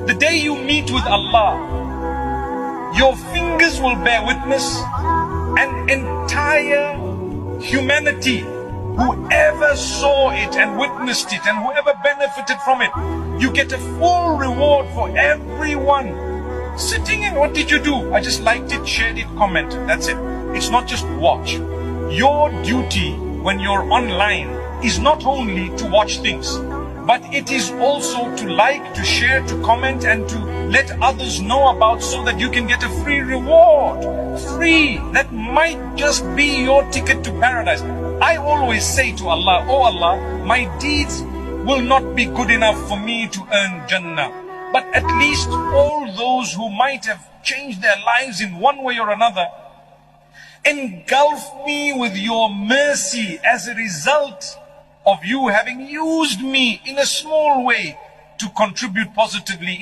The day you meet with Allah, your fingers will bear witness, and entire humanity, whoever saw it and witnessed it and whoever benefited from it, you get a full reward for everyone. Sitting in, what did you do? I just liked it, shared it, commented. That's it. It's not just watch. Your duty when you're online is not only to watch things, but it is also to like, to share, to comment, and to let others know about, so that you can get a free reward. Free. That might just be your ticket to paradise. I always say to Allah, oh Allah, my deeds will not be good enough for me to earn Jannah. But at least all those who might have changed their lives in one way or another, engulf me with your mercy as a result of you having used me in a small way to contribute positively